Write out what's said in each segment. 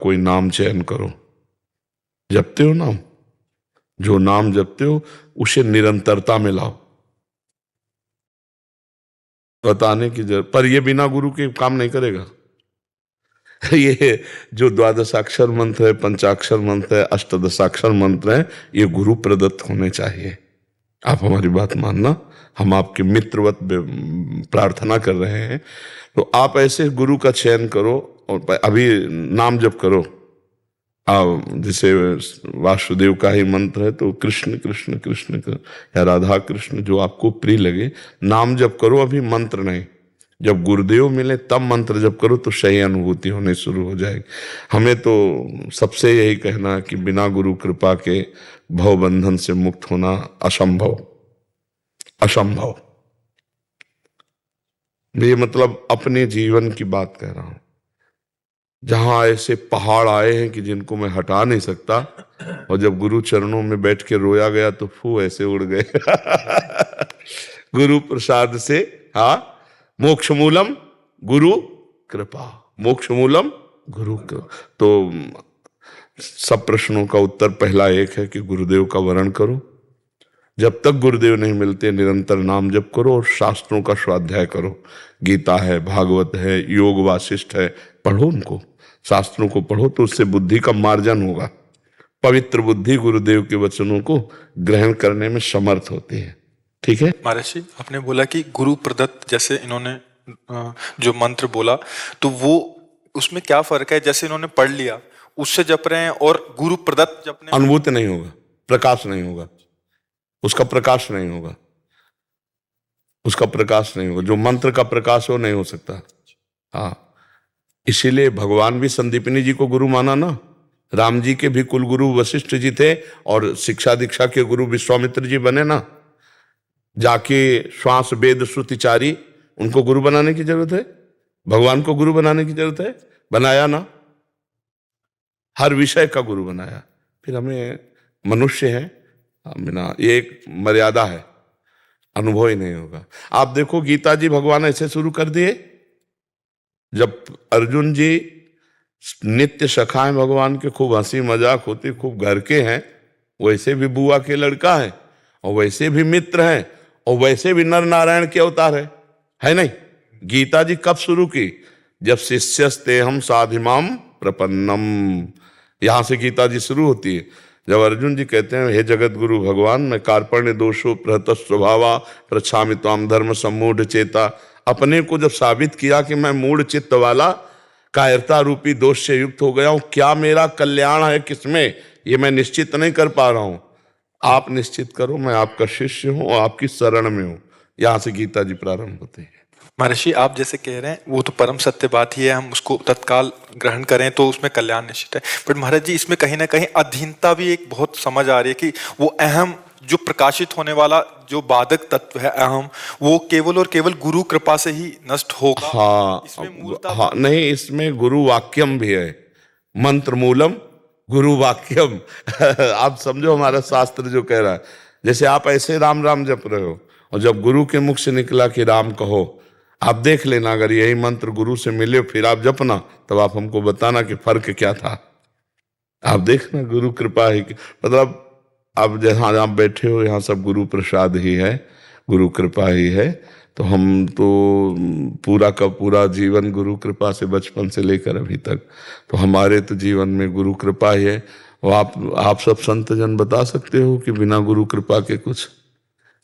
कोई नाम चयन करो, जपते हो नाम, जो नाम जपते हो उसे निरंतरता में लाओ। बताने की जरूरत, पर ये बिना गुरु के काम नहीं करेगा। ये जो द्वादशाक्षर मंत्र है, पंचाक्षर मंत्र है, अष्टदशाक्षर मंत्र है, ये गुरु प्रदत्त होने चाहिए। आप हमारी बात मानना, हम आपके मित्रवत प्रार्थना कर रहे हैं। तो आप ऐसे गुरु का चयन करो और अभी नाम जप करो। जैसे वासुदेव का ही मंत्र है तो कृष्ण कृष्ण कृष्ण या राधा कृष्ण, जो आपको प्रिय लगे नाम जप करो, अभी मंत्र नहीं। जब गुरुदेव मिले तब मंत्र जप करो तो सही अनुभूति होने शुरू हो जाएगी। हमें तो सबसे यही कहना है कि बिना गुरु कृपा के भव बंधन से मुक्त होना असंभव, असंभव। ये मतलब अपने जीवन की बात कह रहा हूं, जहां ऐसे पहाड़ आए हैं कि जिनको मैं हटा नहीं सकता, और जब गुरु चरणों में बैठ के रोया गया तो फू ऐसे उड़ गए। गुरु प्रसाद से, हाँ, मोक्ष मूलम गुरु कृपा, मोक्ष मूलम गुरु कृपा। तो सब प्रश्नों का उत्तर पहला एक है कि गुरुदेव का वरण करो। जब तक गुरुदेव नहीं मिलते निरंतर नाम जप करो और शास्त्रों का स्वाध्याय करो। गीता है, भागवत है, योग वासिष्ठ है, पढ़ो उनको, शास्त्रों को पढ़ो तो उससे बुद्धि का मार्जन होगा। पवित्र बुद्धि गुरुदेव के वचनों को ग्रहण करने में समर्थ होती है। ठीक है महाराज जी, आपने बोला कि गुरु प्रदत्त, जैसे इन्होंने जो मंत्र बोला, तो वो उसमें क्या फर्क है? जैसे इन्होंने पढ़ लिया उससे जप रहे हैं और गुरु प्रदत्त जपने, अनुभूति नहीं होगा, प्रकाश नहीं होगा, उसका प्रकाश नहीं होगा, उसका प्रकाश नहीं होगा। जो मंत्र का प्रकाश हो नहीं हो सकता। हाँ, इसीलिए भगवान भी संदीपनी जी को गुरु माना ना। राम जी के भी कुल गुरु वशिष्ठ जी थे और शिक्षा दीक्षा के गुरु विश्वामित्र जी बने ना। जाके श्वास वेद श्रुतिचारी, उनको गुरु बनाने की जरूरत है? भगवान को गुरु बनाने की जरूरत है? बनाया ना, हर विषय का गुरु बनाया। फिर हमें मनुष्य है, बिना, ये एक मर्यादा है, अनुभव ही नहीं होगा। आप देखो गीता जी भगवान ऐसे शुरू कर दिए, जब अर्जुन जी नित्य सखाएं भगवान के, खूब हंसी मजाक होती, खूब घर के हैं, वैसे भी बुआ के लड़का है और वैसे भी मित्र हैं और वैसे भी नर नारायण के अवतार है नहीं? गीता जी कब शुरू की? जब शिष्यस्ते हम साधिमाम प्रपन्नम, यहां से गीता जी शुरू होती है। जब अर्जुन जी कहते हैं हे जगत गुरु भगवान, मैं कार्पण्य दोषो प्रहत स्वभावा प्रच्छामि त्वाम धर्म सम्मूढ़ चेता, अपने को जब साबित किया कि मैं मूढ़ चित्त वाला कायरता रूपी दोष से युक्त हो गया हूं, क्या मेरा कल्याण है किसमें, ये मैं निश्चित नहीं कर पा रहा हूं। आप निश्चित करो, मैं आपका शिष्य हूं और आपकी शरण में हूं। यहां से गीता जी प्रारंभ होती है। महर्षि आप जैसे कह रहे हैं वो तो परम सत्य बात ही है, हम उसको तत्काल ग्रहण करें तो उसमें कल्याण निश्चित है। बट महाराज जी, इसमें कहीं ना कहीं अधीनता भी एक बहुत समझ आ रही है कि वो अहम जो प्रकाशित होने वाला जो बाधक तत्व है अहम, वो केवल और केवल गुरु कृपा से ही नष्ट होगा। हाँ, इसमें मूलता हाँ, नहीं, इसमें गुरु वाक्यम भी है, मंत्र मूलम गुरु वाक्यम। आप समझो हमारा शास्त्र जो कह रहा है, जैसे आप ऐसे राम राम जप रहे हो और जब गुरु के मुख से निकला कि राम कहो, आप देख लेना, अगर यही मंत्र गुरु से मिले फिर आप जपना, तब आप हमको बताना कि फर्क क्या था। आप देखना, गुरु कृपा ही, मतलब अब जहाँ आप बैठे हो यहाँ सब गुरु प्रसाद ही है, गुरु कृपा ही है। तो हम तो पूरा का पूरा जीवन गुरु कृपा से, बचपन से लेकर अभी तक, तो हमारे तो जीवन में गुरु कृपा ही है। और आप सब संत जन बता सकते हो कि बिना गुरु कृपा के कुछ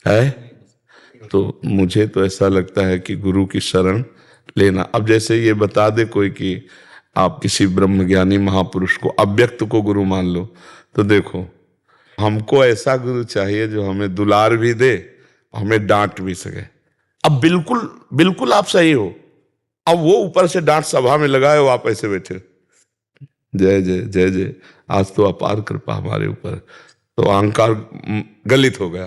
है? तो मुझे तो ऐसा लगता है कि गुरु की शरण लेना। अब जैसे ये बता दे कोई कि आप किसी ब्रह्मज्ञानी महापुरुष को, अव्यक्त को गुरु मान लो, तो देखो हमको ऐसा गुरु चाहिए जो हमें दुलार भी दे, हमें डांट भी सके। अब बिल्कुल बिल्कुल आप सही हो, अब वो ऊपर से डांट सभा में लगाए हो, आप ऐसे बैठे, जय जय जय जय, आज तो अपार कृपा हमारे ऊपर, तो अहंकार गलित हो गया।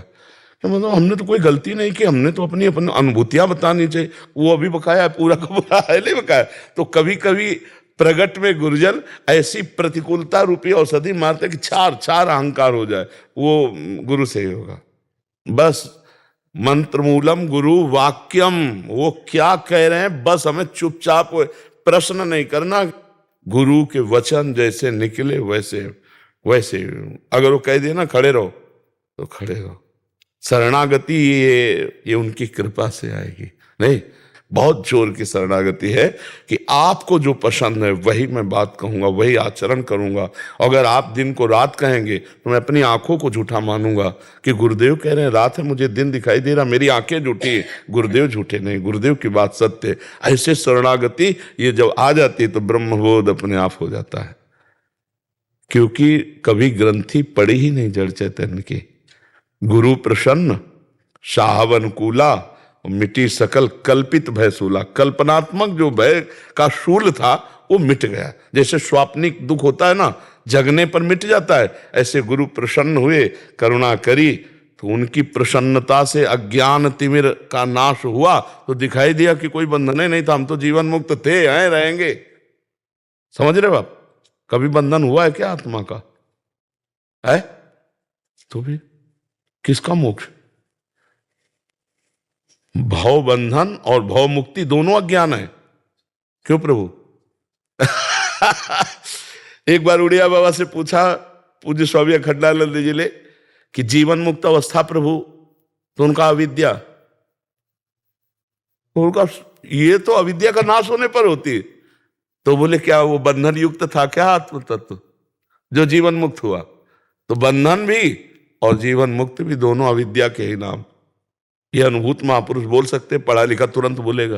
तो मतलब हमने तो कोई गलती नहीं की, हमने तो अपनी अपनी अनुभूतियां बतानी चाहिए। वो अभी बकाया है, पूरा का पूरा है नहीं बकाया। तो कभी कभी प्रगट में गुरुजन ऐसी प्रतिकूलता रूपी औषधि मारते कि चार चार अहंकार हो जाए, वो गुरु से ही होगा। बस मंत्र मूलम गुरु वाक्यम, वो क्या कह रहे हैं बस हमें चुपचाप प्रश्न नहीं करना, गुरु के वचन जैसे निकले वैसे वैसे, अगर वो कह दिया ना खड़े रहो तो खड़े रहो। शरणागति ये उनकी कृपा से आएगी, नहीं बहुत जोर की शरणागति है कि आपको जो पसंद है वही मैं बात कहूंगा, वही आचरण करूंगा। अगर आप दिन को रात कहेंगे तो मैं अपनी आंखों को झूठा मानूंगा कि गुरुदेव कह रहे हैं रात है, मुझे दिन दिखाई दे रहा, मेरी आंखें झूठी है, गुरुदेव झूठे नहीं, गुरुदेव की बात सत्य है। ऐसे शरणागति ये जब आ जाती है तो ब्रह्मबोध अपने आप हो जाता है, क्योंकि कभी ग्रंथि पड़ी ही नहीं जड़ चैतन्य की। गुरु प्रसन्न साहब अनुकूला, मिटी सकल कल्पित भय सूला। कल्पनात्मक जो भय का शूल था वो मिट गया। जैसे स्वाप्निक दुख होता है ना, जगने पर मिट जाता है, ऐसे गुरु प्रसन्न हुए, करुणा करी, तो उनकी प्रसन्नता से अज्ञान तिमिर का नाश हुआ, तो दिखाई दिया कि कोई बंधन ही नहीं था, हम तो जीवन मुक्त थे, हैं, रहेंगे। समझ रहे हो आप? कभी बंधन हुआ है क्या आत्मा का? है तो भी किसका मोक्ष? भव बंधन और भव मुक्ति दोनों अज्ञान है। क्यों प्रभु? एक बार उड़िया बाबा से पूछा पूज्य स्वामी अखंडानंद जी ने कि जीवन मुक्त अवस्था प्रभु, तो उनका अविद्या, उनका ये तो अविद्या का नाश होने पर होती है। तो बोले क्या वो बंधन युक्त था क्या आत्म तत्व जो जीवन मुक्त हुआ? तो बंधन भी और जीवन मुक्त भी दोनों अविद्या के ही नाम। यह अनुभूत महापुरुष बोल सकते, पढ़ा लिखा तुरंत बोलेगा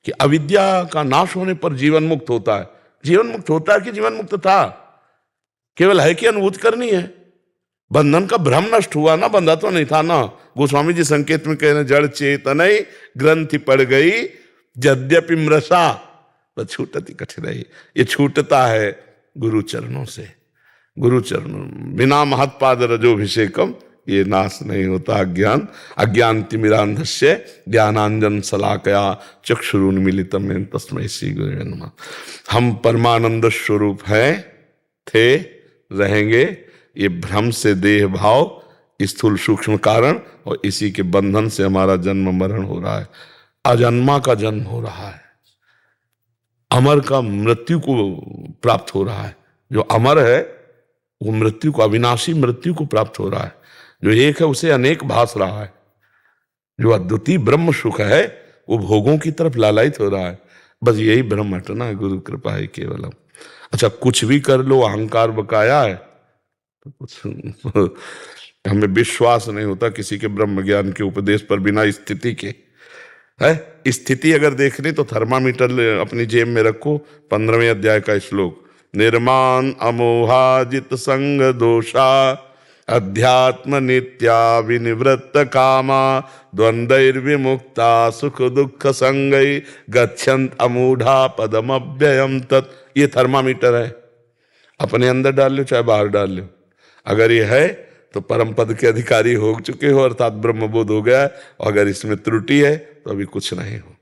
कि अविद्या का नाश होने पर जीवन मुक्त होता है। जीवन मुक्त होता है कि जीवन मुक्त था? केवल है कि अनुभूत करनी है। बंधन का भ्रम नष्ट हुआ ना, बंधा तो नहीं था ना। गोस्वामी जी संकेत में कह रहे जड़ चेतनई ग्रंथि पड़ गई यद्यपि मृषा तो छूटती कठिनाई। ये छूटता है गुरु चरणों से। गुरु चरणों बिना महत्पाद रजोभिषेकम ये नाश नहीं होता अज्ञान। अज्ञान तिमिरांधस्य ज्ञानांजन शलाकया चक्षुरुन्मीलितम येन तस्मै श्री गुरुवे नमः। हम परमानंद स्वरूप हैं, थे, रहेंगे। ये भ्रम से देह भाव स्थूल सूक्ष्म कारण और इसी के बंधन से हमारा जन्म मरण हो रहा है। अजन्मा का जन्म हो रहा है, अमर का मृत्यु को प्राप्त हो रहा है। जो अमर है वो मृत्यु को, अविनाशी मृत्यु को प्राप्त हो रहा है। जो एक है उसे अनेक भास रहा है। जो अद्वितीय ब्रह्म सुख है वो भोगों की तरफ लालायित हो रहा है। बस यही भ्रम हटना है, गुरु कृपा है केवलम। अच्छा कुछ भी कर लो, अहंकार बकाया है तो कुछ हमें विश्वास नहीं होता किसी के ब्रह्म ज्ञान के उपदेश पर बिना स्थिति के। है स्थिति अगर देखनी तो थर्मामीटर अपनी जेब में रखो। 15वें अध्याय का श्लोक, निर्माण अमोहाजित संग दोषा अध्यात्म नित्या विनिवृत्त कामा द्वंद्वैर्विमुक्ता सुख दुख संगै गच्छन्त अमूढ़ा पदम अव्ययम तत्। ये थर्मामीटर है, अपने अंदर डाल लो चाहे बाहर डाल लो। अगर ये है तो परम पद के अधिकारी हो चुके हो, अर्थात ब्रह्मबोध हो गया है। अगर इसमें त्रुटि है तो अभी कुछ नहीं हो।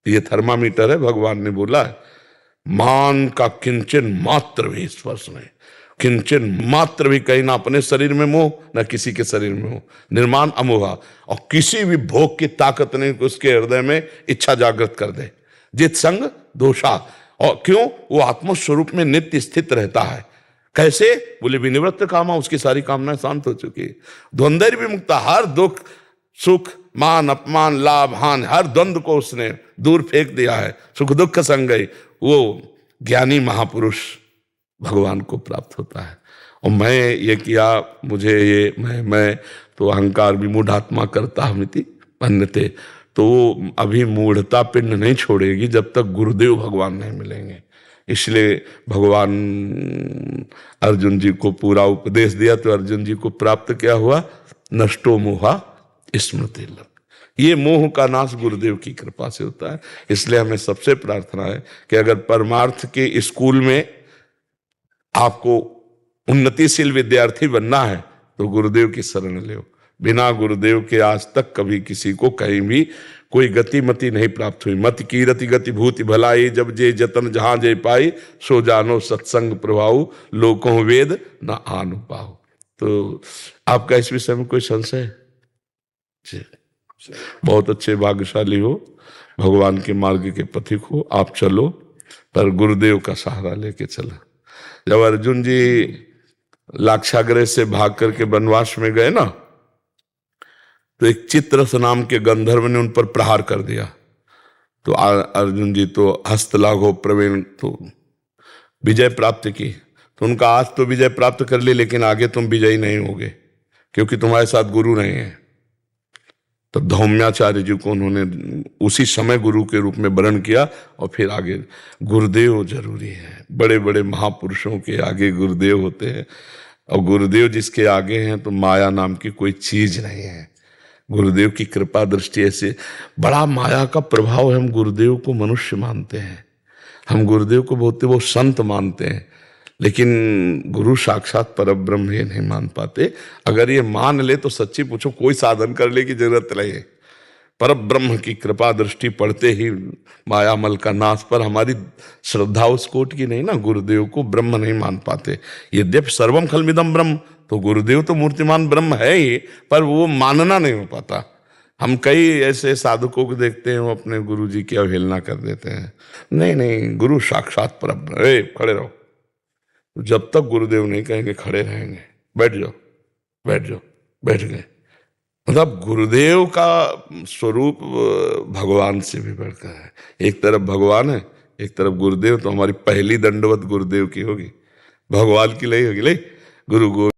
ये थर्मामीटर है, भगवान ने बोला है मान का किंचन मात्र भी स्पर्श नहीं, किंचन मात्र भी कहीं ना अपने शरीर में मोह ना किसी के शरीर में मोह। निर्माण अमोहा, और किसी भी भोग की ताकत नहीं उसके हृदय में इच्छा जागृत कर दे। जित संग दोषा, और क्यों? वो आत्मस्वरूप में नित्य स्थित रहता है। कैसे? बोले विनिवृत्त कामा, उसकी सारी कामनाएं शांत हो चुकी है। द्वंद्व भी मुक्ता, हर दुख सुख मान अपमान लाभ हानि हर द्वंद्व को उसने दूर फेंक दिया है। सुख दुख संगई, वो ज्ञानी महापुरुष भगवान को प्राप्त होता है। और मैं ये किया, मुझे ये मैं तो अहंकार भी मूढ़ात्मा करता हमिति अन्यते, तो वो अभी मूढ़ता पिंड नहीं छोड़ेगी जब तक गुरुदेव भगवान नहीं मिलेंगे। इसलिए भगवान अर्जुन जी को पूरा उपदेश दिया तो अर्जुन जी को प्राप्त क्या हुआ? नष्टो मोहा स्मृति लग। ये मोह का नाश गुरुदेव की कृपा से होता है। इसलिए हमें सबसे प्रार्थना है कि अगर परमार्थ के स्कूल में आपको उन्नतिशील विद्यार्थी बनना है तो गुरुदेव की शरण लो। बिना गुरुदेव के आज तक कभी किसी को कहीं भी कोई गतिमति नहीं प्राप्त हुई। मत कीरति गति भूति भलाई, जब जे जतन जहां जे पाई, सो जानो सत्संग प्रभाव, लोकों वेद न आनु पाओ। तो आपका इस विषय में कोई संशय है? बहुत अच्छे भाग्यशाली हो, भगवान के मार्ग के पथिक हो। आप चलो, पर गुरुदेव का सहारा लेके चला। जब अर्जुन जी लाक्षागृह से भाग करके वनवास में गए ना, तो एक चित्ररथ नाम के गंधर्व ने उन पर प्रहार कर दिया। तो अर्जुन जी तो हस्तलाघव प्रवीण, तो विजय प्राप्त की। तो उनका आज तो विजय प्राप्त कर ली, लेकिन आगे तुम विजयी नहीं होगे, क्योंकि तुम्हारे साथ गुरु नहीं है। तो धौम्याचार्य जी को उन्होंने उसी समय गुरु के रूप में वर्ण किया, और फिर आगे गुरुदेव जरूरी है। बड़े बड़े महापुरुषों के आगे गुरुदेव होते हैं, और गुरुदेव जिसके आगे हैं तो माया नाम की कोई चीज नहीं है। गुरुदेव की कृपा दृष्टि ऐसे बड़ा माया का प्रभाव है। हम गुरुदेव को मनुष्य मानते हैं, हम गुरुदेव को वो संत मानते हैं, लेकिन गुरु साक्षात परब्रह्म ये नहीं मान पाते। अगर ये मान ले तो सच्ची पूछो कोई साधन करने की जरूरत नहीं है। परब्रह्म की कृपा दृष्टि पड़ते ही मायामल का नाश। पर हमारी श्रद्धा उस कोट की नहीं ना, गुरुदेव को ब्रह्म नहीं मान पाते। यद्यपि सर्वम खलमिदम ब्रह्म, तो गुरुदेव तो मूर्तिमान ब्रह्म है ही, पर वो मानना नहीं हो पाता। हम कई ऐसे साधकों को देखते हैं, वो अपने गुरु जी की अवहेलना कर देते हैं। नहीं नहीं, गुरु साक्षात परब्रह्म। खड़े रहो, जब तक गुरुदेव नहीं कहेंगे खड़े रहेंगे। बैठ जाओ, बैठ जाओ, बैठ गए। मतलब गुरुदेव का स्वरूप भगवान से भी बढ़कर है। एक तरफ भगवान है, एक तरफ गुरुदेव। तो हमारी पहली दंडवत गुरुदेव की होगी, भगवान की नहीं होगी। ले गुरु